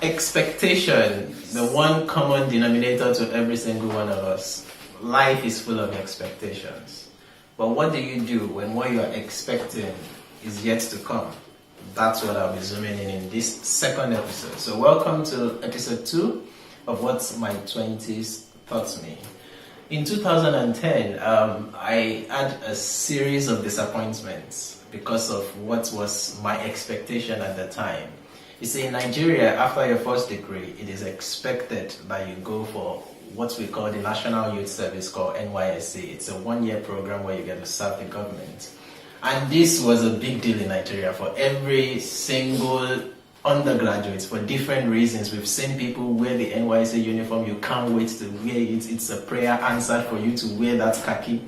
Expectation, the one common denominator to every single one of us. Life is full of expectations. But what do you do when what you are expecting is yet to come? That's what I'll be zooming in this second episode. So welcome to episode 2 of What My 20s Taught Me. In 2010, I had a series of disappointments because of what was my expectation at the time. You see, in Nigeria, after your first degree, it is expected that you go for what we call the National Youth Service, called NYSC. It's a one-year program where you get to serve the government. And this was a big deal in Nigeria for every single undergraduate for different reasons. We've seen people wear the NYSC uniform. You can't wait to wear it. It's a prayer answered for you to wear that khaki.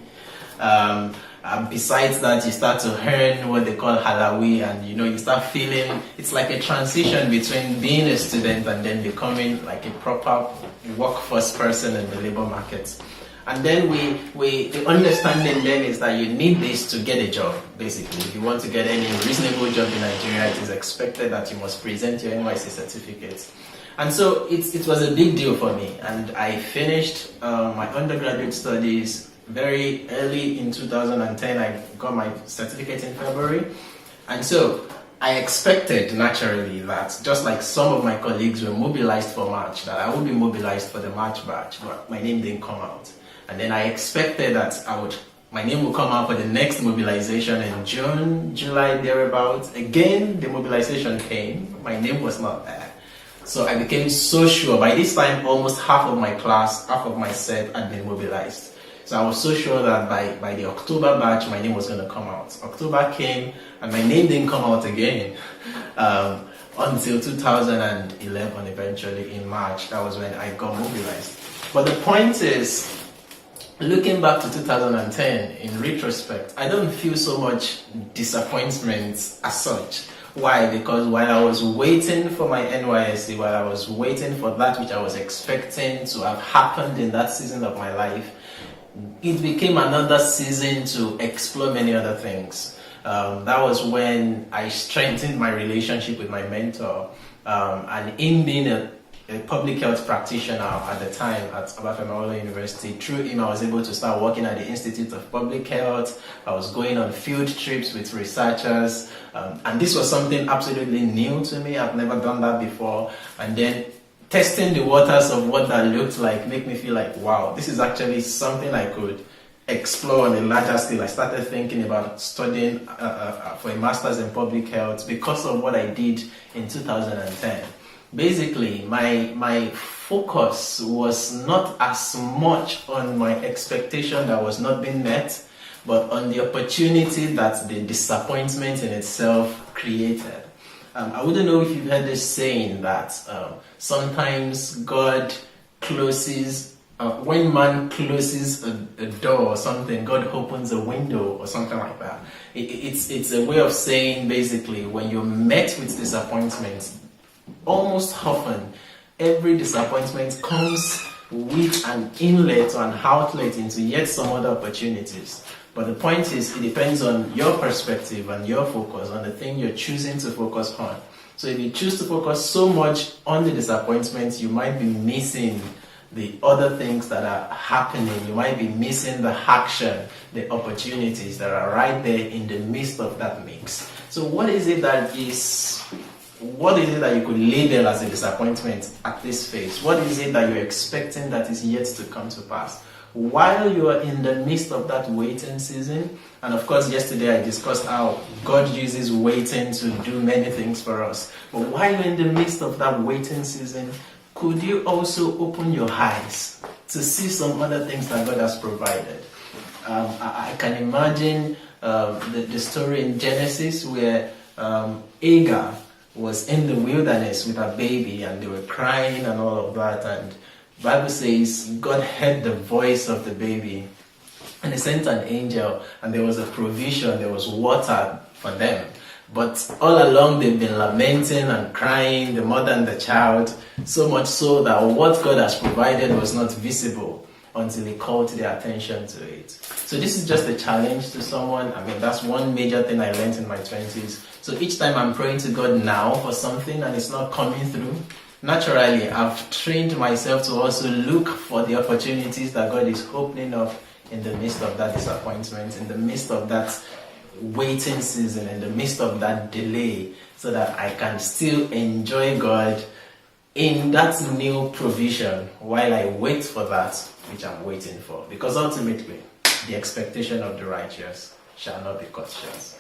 Besides that, you start to earn what they call halawi, and you start feeling it's like a transition between being a student and then becoming like a proper workforce person in the labor market. And then the understanding then is that you need this to get a job. Basically, if you want to get any reasonable job in Nigeria, it is expected that you must present your NYSC certificate. And so it was a big deal for me, and I finished my undergraduate studies very early in 2010. I got my certificate in February. And so I expected naturally that just like some of my colleagues were mobilized for March, that I would be mobilized for the March batch, but my name didn't come out. And then I expected that my name would come out for the next mobilization in June, July, thereabouts. Again, the mobilization came. My name was not there. So I became so sure. By this time, almost half of my class, half of my set had been mobilized. So I was so sure that by the October batch, my name was going to come out. October came, and my name didn't come out again until 2011, eventually in March. That was when I got mobilized. But the point is, looking back to 2010, in retrospect, I don't feel so much disappointment as such. Why? Because while I was waiting for my NYSC, while I was waiting for that which I was expecting to have happened in that season of my life, it became another season to explore many other things. That was when I strengthened my relationship with my mentor. And in being a public health practitioner at the time at Proverbs University, through him I was able to start working at the Institute of Public Health. I was going on field trips with researchers. And this was something absolutely new to me. I've never done that before. And then testing the waters of what that looked like made me feel like, wow, this is actually something I could explore on a larger scale. I started thinking about studying for a master's in public health because of what I did in 2010. Basically, my focus was not as much on my expectation that was not being met, but on the opportunity that the disappointment in itself created. I wouldn't know if you've heard this saying that sometimes God closes, when man closes a door or something, God opens a window or something like that. It's a way of saying, basically, when you're met with disappointments, almost often every disappointment comes with an inlet or an outlet into yet some other opportunities. But the point is, it depends on your perspective and your focus on the thing you're choosing to focus on. So if you choose to focus so much on the disappointments, you might be missing the other things that are happening. You might be missing the action, the opportunities that are right there in the midst of that mix. So what is it that you could label as a disappointment at this phase? What is it that you're expecting that is yet to come to pass? While you are in the midst of that waiting season, and of course yesterday I discussed how God uses waiting to do many things for us. But while you're in the midst of that waiting season, could you also open your eyes to see some other things that God has provided? I can imagine the story in Genesis where Hagar was in the wilderness with her baby and they were crying and all of that, and the Bible says God heard the voice of the baby and he sent an angel, and there was a provision, there was water for them. But all along they've been lamenting and crying, the mother and the child, so much so that what God has provided was not visible until he called their attention to it. So this is just a challenge to someone. I mean, that's one major thing I learned in my 20s. So each time I'm praying to God now for something and it's not coming through, naturally, I've trained myself to also look for the opportunities that God is opening up in the midst of that disappointment, in the midst of that waiting season, in the midst of that delay, so that I can still enjoy God in that new provision while I wait for that which I'm waiting for. Because ultimately, the expectation of the righteous shall not be cut short.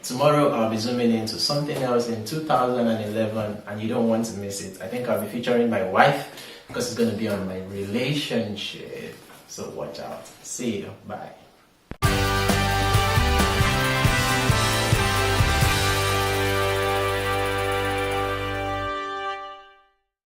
Tomorrow I'll be zooming into something else in 2011, and you don't want to miss it. I think I'll be featuring my wife because it's going to be on my relationship. So watch out. See you. Bye.